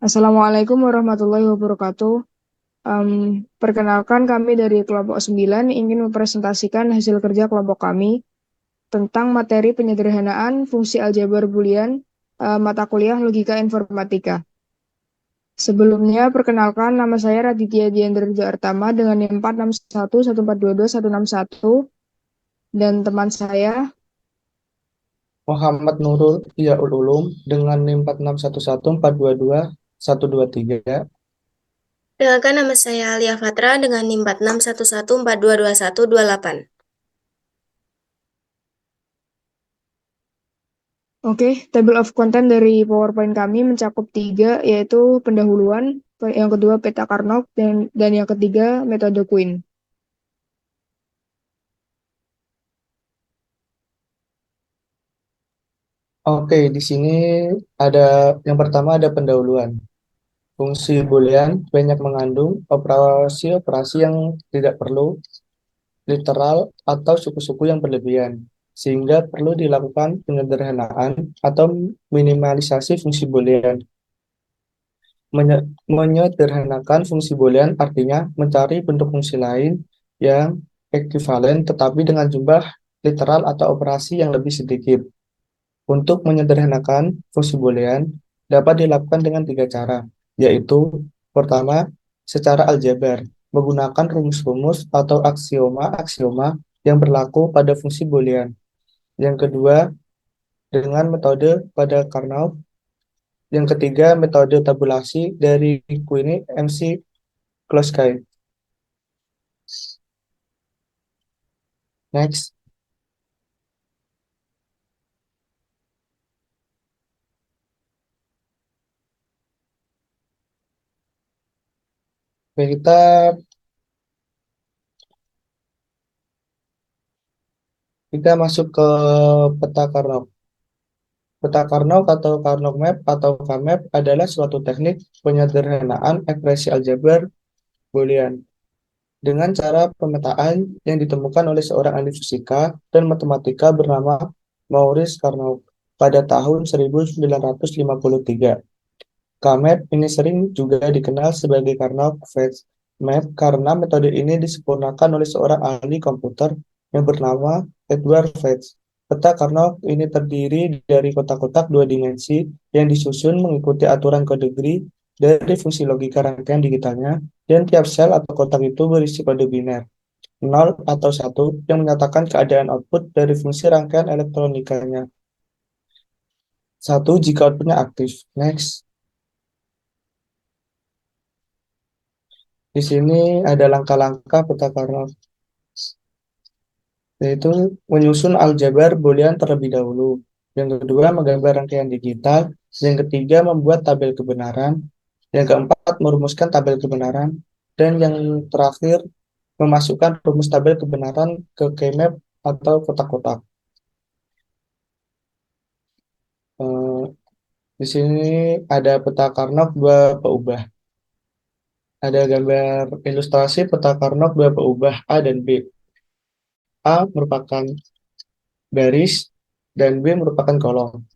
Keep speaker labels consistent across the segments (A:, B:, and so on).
A: Assalamualaikum warahmatullahi wabarakatuh. Perkenalkan kami dari kelompok 9 ingin mempresentasikan hasil kerja kelompok kami tentang materi penyederhanaan fungsi aljabar Boolean mata kuliah Logika Informatika. Sebelumnya, perkenalkan nama saya Raditya Diandra Artama dengan NIM 4611422 dan teman saya.
B: Muhammad Nurul Iyaul Ulum dengan NIM 4611422123.
C: Perkenalkan nama saya Alia Fatra dengan NIM 4611422128.
A: Oke, table of content dari PowerPoint kami mencakup tiga, yaitu pendahuluan, yang kedua peta Carnot, dan yang ketiga metode Queen.
B: Oke, di sini ada yang pertama ada pendahuluan. Fungsi Boolean banyak mengandung operasi-operasi yang tidak perlu, literal, atau suku-suku yang berlebihan, sehingga perlu dilakukan penyederhanaan atau minimalisasi fungsi Boolean. Menyederhanakan fungsi Boolean artinya mencari bentuk fungsi lain yang ekuivalen tetapi dengan jumlah literal atau operasi yang lebih sedikit. Untuk menyederhanakan fungsi Boolean dapat dilakukan dengan tiga cara, yaitu pertama, secara aljabar, menggunakan rumus-rumus atau aksioma-aksioma yang berlaku pada fungsi Boolean. Yang kedua, dengan metode pada Carnot. Yang ketiga, metode tabulasi dari Queenie MC Klossky. Next, oke, kita masuk ke peta Carnot. Peta Carnot atau Carnot Map atau KMap adalah suatu teknik penyederhanaan ekspresi aljabar Boolean dengan cara pemetaan yang ditemukan oleh seorang ahli fisika dan matematika bernama Maurice Carnot pada tahun 1953. KMap ini sering juga dikenal sebagai Carnot-Fetch Map karena metode ini disempurnakan oleh seorang ahli komputer yang bernama Edward Fetch. Peta Carnot ini terdiri dari kotak-kotak dua dimensi yang disusun mengikuti aturan kode Gri dari fungsi logika rangkaian digitalnya, dan tiap sel atau kotak itu berisi kode biner, 0 atau 1, yang menyatakan keadaan output dari fungsi rangkaian elektronikanya. 1 jika outputnya aktif. Next. Di sini ada langkah-langkah peta Carnot, yaitu menyusun aljabar Boolean terlebih dahulu. Yang kedua, menggambar rangkaian digital. Yang ketiga, membuat tabel kebenaran. Yang keempat, merumuskan tabel kebenaran. Dan yang terakhir, memasukkan rumus tabel kebenaran ke KMap atau kotak-kotak. Eh, di sini ada peta Carnot dua peubah. Ada gambar ilustrasi peta Carnot dua peubah A dan B. A merupakan baris dan B merupakan kolom.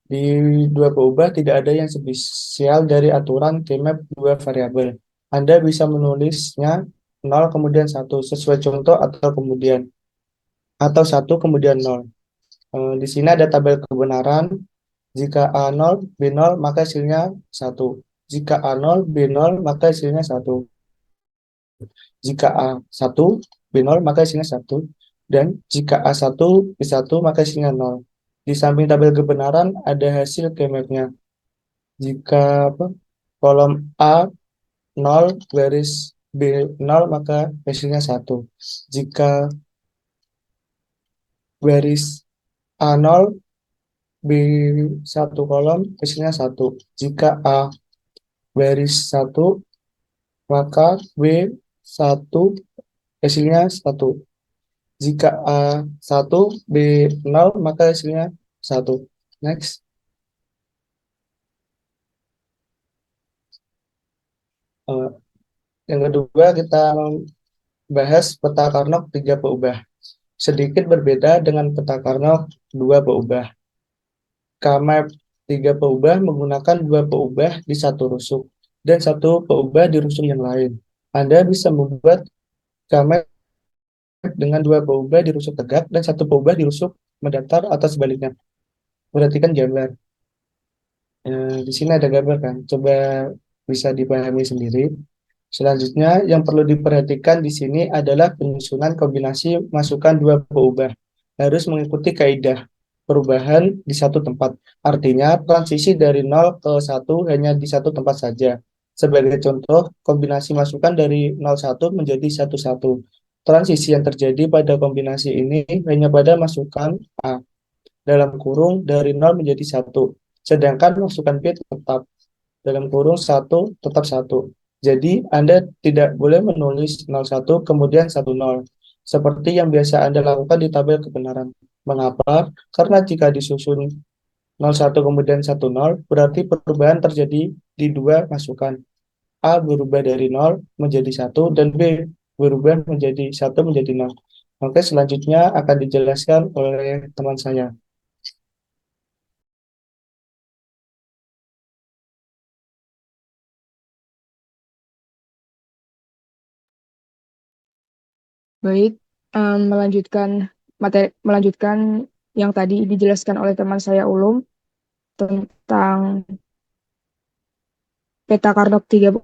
B: Di dua peubah tidak ada yang spesial dari aturan Kmap dua variabel. Anda bisa menulisnya 0 kemudian 1 sesuai contoh atau 1 kemudian 0. Di sini ada tabel kebenaran. Jika A0, B0 maka hasilnya 1. Jika A0, B0 maka hasilnya 1. Jika A1, B0 maka hasilnya 1. Dan jika A1, B1 maka hasilnya 0. Di samping tabel kebenaran ada hasil Kmap-nya. Jika kolom A 0 garis B 0 maka hasilnya 1. Jika garis A 0 B 1 kolom hasilnya 1. Jika A garis 1 maka B 1 hasilnya 1. Jika A 1 B 0 maka hasilnya 1. Next. Eh, yang kedua kita bahas peta Carnot tiga peubah. Sedikit berbeda dengan peta Carnot dua peubah. KMap Tiga peubah menggunakan dua peubah di satu rusuk dan satu peubah di rusuk yang lain. Anda bisa membuat gamet dengan dua peubah di rusuk tegak dan satu peubah di rusuk mendatar atau sebaliknya. Perhatikan gambar. Di sini ada gambar kan. Coba bisa dipahami sendiri. Selanjutnya, yang perlu diperhatikan di sini adalah penyusunan kombinasi masukan dua peubah. Harus mengikuti kaidah perubahan di satu tempat. Artinya, transisi dari 0 ke 1 hanya di satu tempat saja. Sebagai contoh, kombinasi masukan dari 01 menjadi 11. Transisi yang terjadi pada kombinasi ini hanya pada masukan A, dalam kurung dari 0 menjadi 1. Sedangkan masukan B tetap dalam kurung 1 tetap 1. Jadi Anda tidak boleh menulis 01 kemudian 10 seperti yang biasa Anda lakukan di tabel kebenaran. Mengapa? Karena jika disusun 01 kemudian 10 berarti perubahan terjadi di dua masukan. A berubah dari 0 menjadi 1 dan B berubah menjadi 1 menjadi 0. Oke, selanjutnya akan dijelaskan oleh teman saya.
A: Baik, melanjutkan yang tadi dijelaskan oleh teman saya Ulum tentang peta Carnot tiga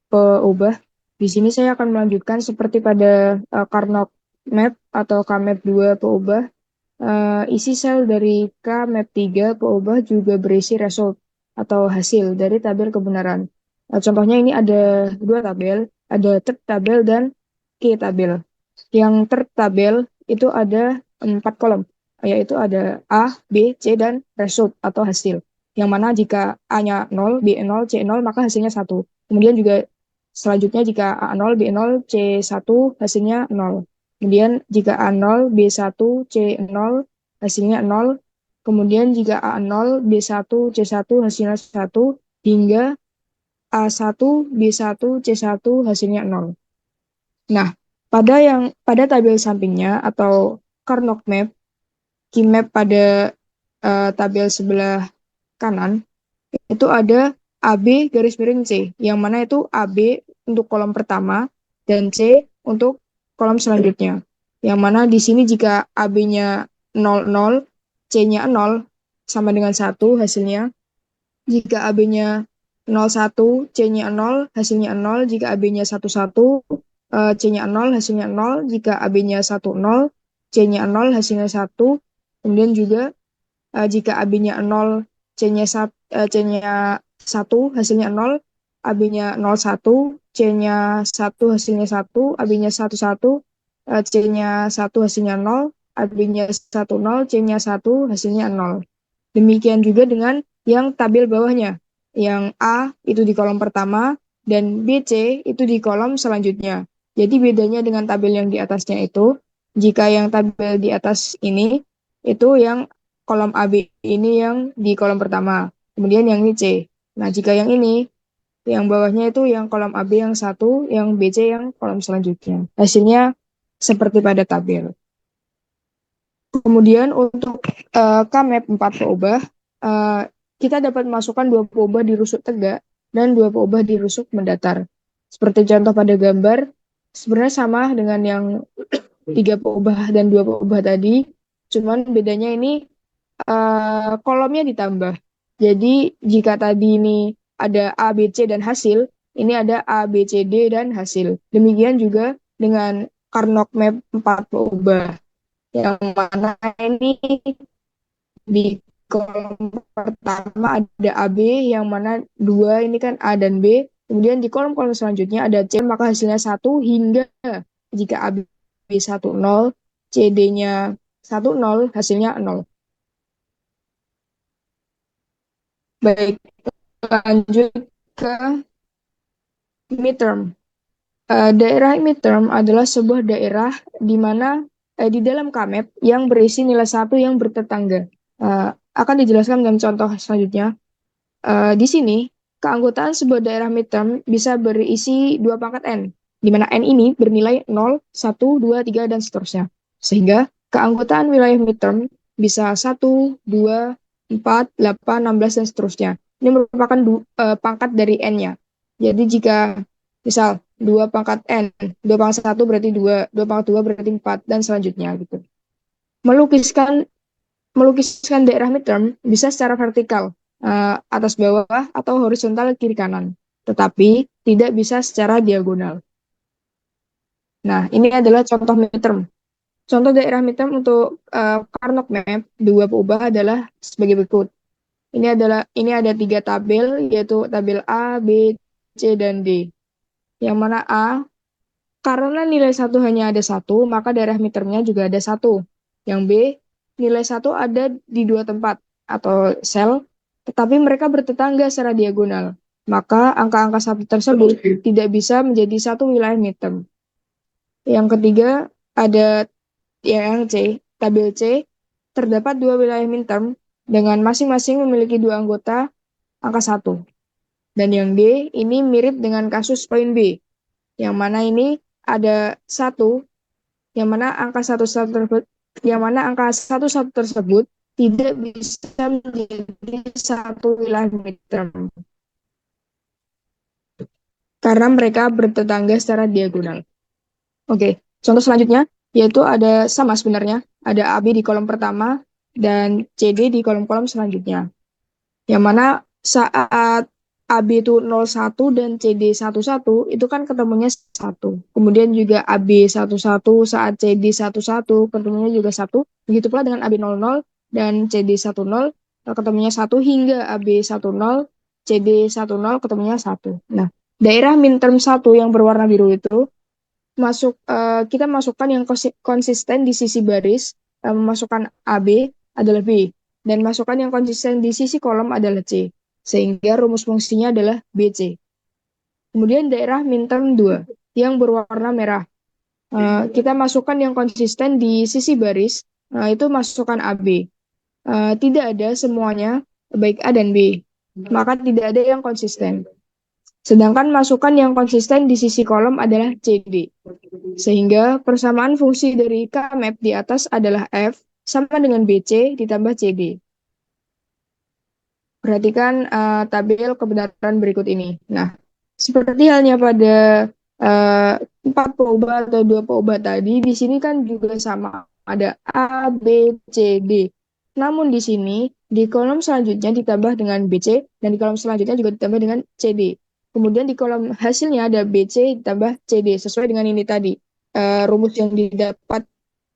A: peubah. Di sini saya akan melanjutkan seperti pada Carnot map atau Kmap 2 peubah. Isi sel dari Kmap 3 peubah juga berisi result atau hasil dari tabel kebenaran. Contohnya ini ada dua tabel, ada third tabel dan key tabel. Yang tertabel itu ada 4 kolom, yaitu ada A, B, C, dan result atau hasil. Yang mana jika A-nya 0, B 0, C 0, maka hasilnya 1. Kemudian juga selanjutnya jika A 0, B 0, C 1, hasilnya 0. Kemudian jika A 0, B 1, C 0, hasilnya 0. Kemudian jika A 0, B 1, C 1, hasilnya 1. Hingga A 1, B 1, C 1, hasilnya 0. Nah, pada tabel sampingnya atau Carnot map, key map pada tabel sebelah kanan itu ada AB garis miring C, yang mana itu AB untuk kolom pertama dan C untuk kolom selanjutnya. Yang mana di sini jika AB-nya 00, C-nya 0 sama dengan 1 hasilnya. Jika AB-nya 01, C-nya 0, hasilnya 0. Jika AB-nya 11, C-nya 0, hasilnya 0. Jika AB-nya 10, C-nya 0, hasilnya 1. Kemudian juga jika AB-nya 0, C-nya 1, hasilnya 0. AB-nya 01, C-nya 1, hasilnya 1. AB-nya 11, C-nya 1, hasilnya 0. AB-nya 10, C-nya 1, hasilnya 0. Demikian juga dengan yang tabel bawahnya. Yang A itu di kolom pertama dan BC itu di kolom selanjutnya. Jadi bedanya dengan tabel yang di atasnya itu, jika yang tabel di atas ini, itu yang kolom AB ini yang di kolom pertama. Kemudian yang ini C. Nah, jika yang ini, yang bawahnya itu yang kolom AB yang satu, yang BC yang kolom selanjutnya. Hasilnya seperti pada tabel. Kemudian untuk Kmap 4 peubah, kita dapat masukkan 2 peubah di rusuk tegak dan 2 peubah di rusuk mendatar. Seperti contoh pada gambar, sebenarnya sama dengan yang 3 peubah dan 2 peubah tadi, cuman bedanya ini kolomnya ditambah. Jadi jika tadi ini ada A, B, C dan hasil, ini ada A, B, C, D dan hasil. Demikian juga dengan Carnot map 4 peubah. Yang mana ini di kolom pertama ada AB, yang mana dua ini kan A dan B. Kemudian di kolom-kolom selanjutnya ada C, maka hasilnya 1 hingga jika AB 1, 0, CD-nya 1, 0, hasilnya 0. Baik, lanjut ke midterm. Daerah midterm adalah sebuah daerah di mana di dalam Kmap yang berisi nilai 1 yang bertetangga. Akan dijelaskan dengan contoh selanjutnya. Di sini, keanggotaan sebuah daerah midterm bisa berisi 2 pangkat N, di mana N ini bernilai 0, 1, 2, 3, dan seterusnya. Sehingga keanggotaan wilayah midterm bisa 1, 2, 4, 8, 16, dan seterusnya. Ini merupakan pangkat dari N-nya. Jadi jika misal 2 pangkat N, 2 pangkat 1 berarti 2, 2 pangkat 2 berarti 4, dan selanjutnya gitu. Melukiskan daerah midterm bisa secara vertikal, atas bawah atau horizontal kiri kanan, tetapi tidak bisa secara diagonal. Nah, ini adalah contoh midterm. Contoh daerah midterm untuk Carnot map dua peubah adalah sebagai berikut. Ini ada 3 tabel, yaitu tabel A, B, C, dan D. Yang mana A, karena nilai 1 hanya ada 1, maka daerah midtermnya juga ada 1. Yang B, nilai 1 ada di 2 tempat atau sel, tetapi mereka bertetangga secara diagonal. Maka angka-angka 1 tersebut tidak bisa menjadi satu wilayah midterm. Yang ketiga, ada yang C, tabel C, terdapat 2 wilayah midterm dengan masing-masing memiliki 2 anggota angka 1. Dan yang D, ini mirip dengan kasus poin B, yang mana ini ada 1, yang mana angka 1 tersebut, tidak bisa menjadi satu wilayah midterm karena mereka bertetangga secara diagonal. Oke, contoh selanjutnya yaitu ada sama sebenarnya, ada AB di kolom pertama dan CD di kolom-kolom selanjutnya. Yang mana saat AB itu 01 dan CD 11 itu kan ketemunya 1. Kemudian juga AB 11 saat CD 11 ketemunya juga 1. Begitu pula dengan AB 00 dan CD 10 ketemunya 1 hingga AB 10 CD 10 ketemunya 1. Nah, daerah midterm 1 yang berwarna biru itu kita masukkan yang konsisten di sisi baris, memasukkan AB adalah B, dan masukkan yang konsisten di sisi kolom adalah C, sehingga rumus fungsinya adalah BC. Kemudian daerah midterm 2 yang berwarna merah, kita masukkan yang konsisten di sisi baris, itu masukkan AB. Tidak ada semuanya, baik A dan B, maka tidak ada yang konsisten. Sedangkan masukan yang konsisten di sisi kolom adalah CD. Sehingga persamaan fungsi dari K-map di atas adalah F sama dengan BC ditambah CD. Perhatikan tabel kebenaran berikut ini. Nah, seperti halnya pada 4 peubah atau 2 peubah tadi, di sini kan juga sama. Ada A, B, C, D. Namun di sini, di kolom selanjutnya ditambah dengan BC, dan di kolom selanjutnya juga ditambah dengan CD. Kemudian di kolom hasilnya ada BC ditambah CD, sesuai dengan ini tadi. Rumus yang didapat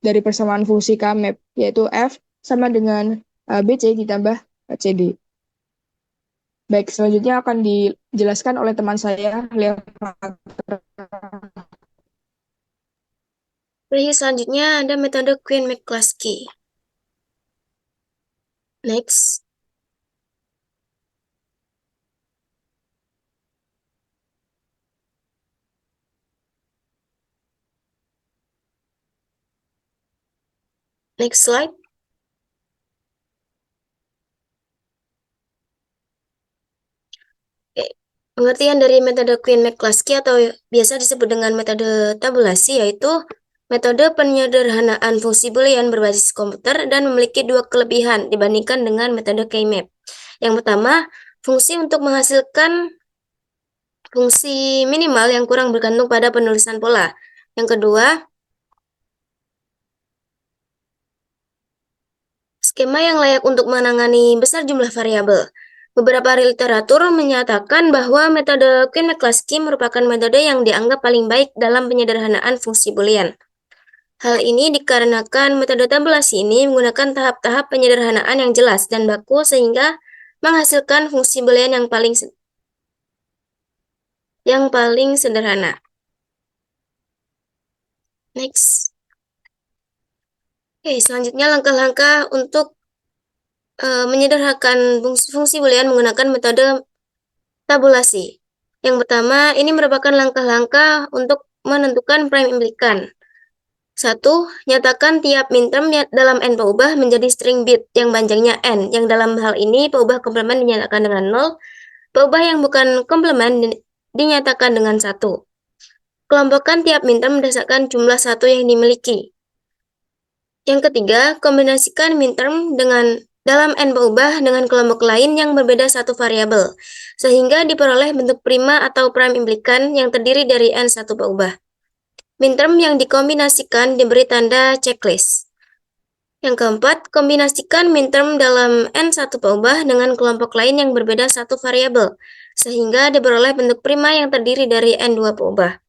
A: dari persamaan fungsi K-map, yaitu F sama dengan BC ditambah CD. Baik, selanjutnya akan dijelaskan oleh teman saya, Lea.
C: Baik, selanjutnya ada metode Quine-McCluskey. Next. Next slide. Oke. Pengertian dari metode Quine-McCluskey atau biasa disebut dengan metode tabulasi yaitu metode penyederhanaan fungsi boolean berbasis komputer dan memiliki 2 kelebihan dibandingkan dengan metode K-map. Yang pertama, fungsi untuk menghasilkan fungsi minimal yang kurang bergantung pada penulisan pola. Yang kedua, skema yang layak untuk menangani besar jumlah variabel. Beberapa literatur menyatakan bahwa metode Quine-McCluskey merupakan metode yang dianggap paling baik dalam penyederhanaan fungsi boolean. Hal ini dikarenakan metode tabulasi ini menggunakan tahap-tahap penyederhanaan yang jelas dan baku sehingga menghasilkan fungsi boolean yang paling sederhana. Next. Oke, selanjutnya langkah-langkah untuk menyederhanakan fungsi boolean menggunakan metode tabulasi. Yang pertama, ini merupakan langkah-langkah untuk menentukan prime implikan. 1. Nyatakan tiap minterm dalam n peubah menjadi string bit yang panjangnya n, yang dalam hal ini peubah komplement dinyatakan dengan 0, peubah yang bukan komplement dinyatakan dengan 1. Kelompokkan tiap minterm berdasarkan jumlah 1 yang dimiliki. Yang ketiga, kombinasikan minterm dalam n berubah dengan kelompok lain yang berbeda satu variabel, sehingga diperoleh bentuk prima atau prime implikan yang terdiri dari n satu berubah. Minterm yang dikombinasikan diberi tanda checklist. Yang keempat, kombinasikan minterm dalam n satu berubah dengan kelompok lain yang berbeda satu variabel, sehingga diperoleh bentuk prima yang terdiri dari n2 berubah.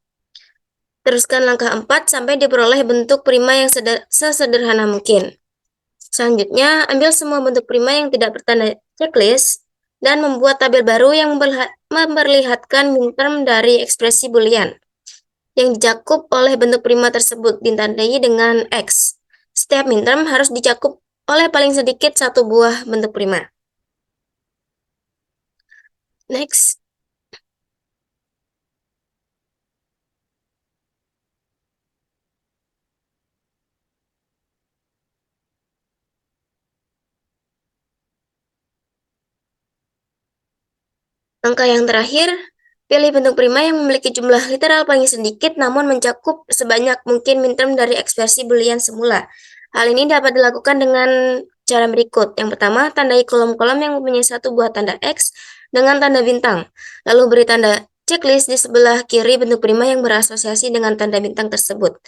C: Teruskan langkah 4 sampai diperoleh bentuk prima yang sesederhana mungkin. Selanjutnya, ambil semua bentuk prima yang tidak bertanda checklist dan membuat tabel baru yang memperlihatkan minterm dari ekspresi boolean yang dicakup oleh bentuk prima tersebut ditandai dengan X. Setiap minterm harus dicakup oleh paling sedikit satu buah bentuk prima. Next. Langkah yang terakhir, pilih bentuk prima yang memiliki jumlah literal paling sedikit namun mencakup sebanyak mungkin minterm dari ekspresi boolean semula. Hal ini dapat dilakukan dengan cara berikut. Yang pertama, tandai kolom-kolom yang mempunyai satu buah tanda X dengan tanda bintang. Lalu beri tanda checklist di sebelah kiri bentuk prima yang berasosiasi dengan tanda bintang tersebut.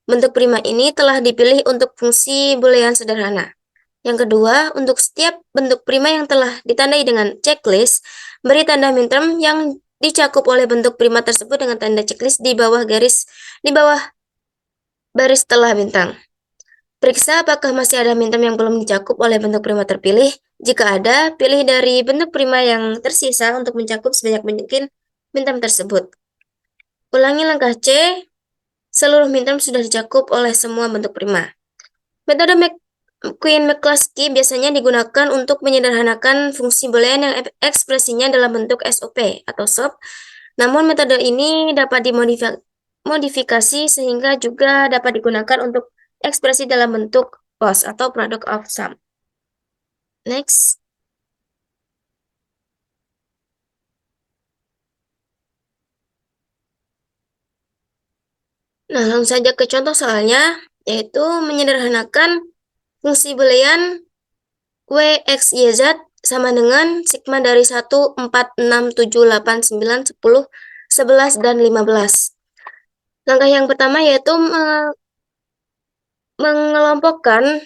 C: Bentuk prima ini telah dipilih untuk fungsi boolean sederhana. Yang kedua, untuk setiap bentuk prima yang telah ditandai dengan checklist, beri tanda minterm yang dicakup oleh bentuk prima tersebut dengan tanda checklist di bawah baris setelah bintang. Periksa apakah masih ada minterm yang belum dicakup oleh bentuk prima terpilih. Jika ada, pilih dari bentuk prima yang tersisa untuk mencakup sebanyak mungkin minterm tersebut. Ulangi langkah C, seluruh minterm sudah dicakup oleh semua bentuk prima. Metode Quine-McCluskey biasanya digunakan untuk menyederhanakan fungsi boolean yang ekspresinya dalam bentuk SOP atau SOP. Namun metode ini dapat dimodifikasi sehingga juga dapat digunakan untuk ekspresi dalam bentuk POS atau product of sum. Next. Nah, langsung saja ke contoh soalnya, yaitu menyederhanakan fungsi boolean WXYZ sama dengan sigma dari 1, 4, 6, 7, 8, 9, 10, 11, dan 15. Langkah yang pertama yaitu mengelompokkan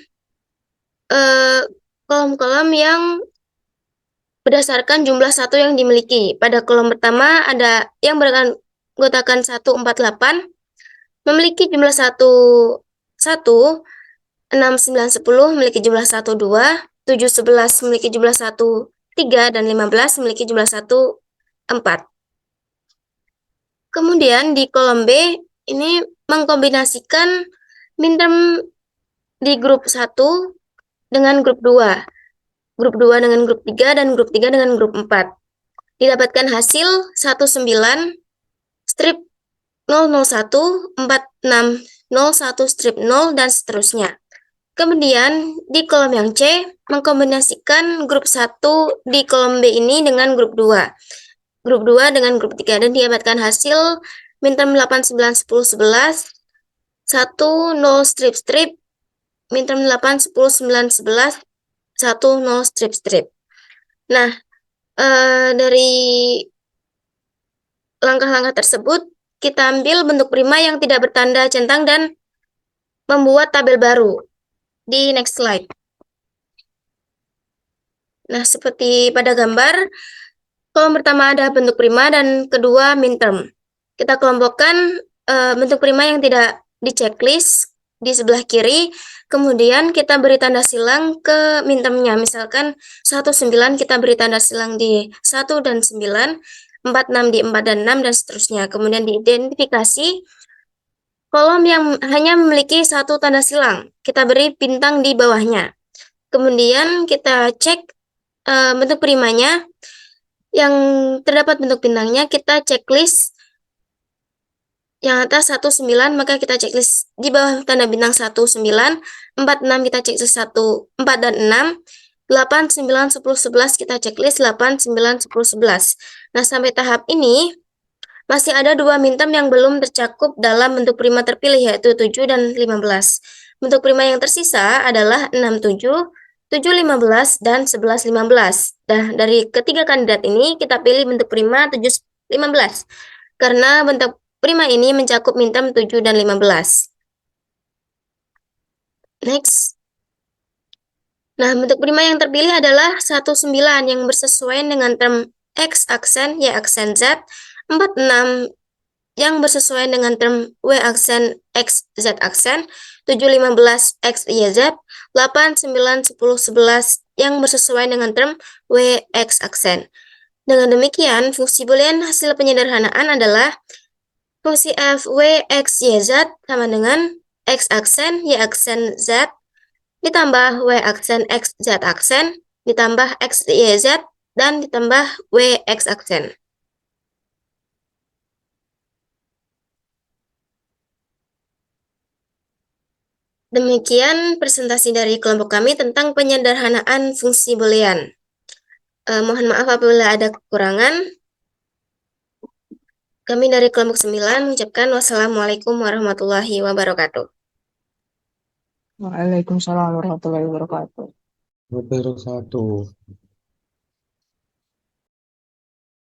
C: kolom-kolom yang berdasarkan jumlah satu yang dimiliki. Pada kolom pertama ada yang beranggotakan 1, 4, 8, memiliki jumlah 1, 1, 6, 9, 10 memiliki jumlah 1, 2, 7, 11 memiliki jumlah 1, 3, dan 15 memiliki jumlah 1, 4. Kemudian di kolom B, ini mengkombinasikan minterm di grup 1 dengan grup 2. Grup 2 dengan grup 3 dan grup 3 dengan grup 4. Didapatkan hasil 19, strip 001, 46, 01, strip 0, dan seterusnya. Kemudian di kolom yang C, mengkombinasikan grup 1 di kolom B ini dengan grup 2. Grup 2 dengan grup 3 dan didapatkan hasil minterm 8, 9, 10, 11, 1, 0, strip, minterm 8, 10, 9, 11, 1, 0, strip. Nah, dari langkah-langkah tersebut, kita ambil bentuk prima yang tidak bertanda centang dan membuat tabel baru. Di next slide. Nah, seperti pada gambar, kolom pertama ada bentuk prima dan kedua minterm. Kita kelompokkan bentuk prima yang tidak di checklist di sebelah kiri, kemudian kita beri tanda silang ke mintermnya. Misalkan 1, 9 kita beri tanda silang di 1 dan 9, 4, 6 di 4 dan 6, dan seterusnya. Kemudian diidentifikasi kolom yang hanya memiliki satu tanda silang, kita beri bintang di bawahnya. Kemudian kita cek bentuk primanya, yang terdapat bentuk bintangnya, kita checklist yang atas 1, 9, maka kita checklist di bawah tanda bintang 1, 9, 4, 6 kita checklist 1, 4 dan 6, 8, 9, 10, 11 kita checklist 8, 9, 10, 11. Nah, sampai tahap ini, masih ada dua minterm yang belum tercakup dalam bentuk prima terpilih, yaitu 7 dan 15. Bentuk prima yang tersisa adalah 6, 7, 7, 15, dan 11, 15. Nah, dari ketiga kandidat ini kita pilih bentuk prima 7, 15. Karena bentuk prima ini mencakup minterm 7 dan 15. Next. Nah, bentuk prima yang terpilih adalah 19 yang bersesuaian dengan term X aksen, Y aksen Z, 46 yang bersesuaian dengan term W aksen, X, Z aksen, 7, 15, X, Y, Z, 8, 9, 10, 11 yang bersesuaian dengan term W, X aksen. Dengan demikian, fungsi boolean hasil penyederhanaan adalah fungsi f, W, X, Y, Z sama dengan X aksen, Y aksen, Z, ditambah W aksen, X, Z aksen, ditambah X, Y, Z, dan ditambah W, X aksen. Demikian presentasi dari kelompok kami tentang penyederhanaan fungsi boolean. Mohon maaf apabila ada kekurangan. Kami dari kelompok 9 mengucapkan wassalamualaikum warahmatullahi wabarakatuh.
A: Waalaikumsalam warahmatullahi wabarakatuh.
B: Wabarakatuh.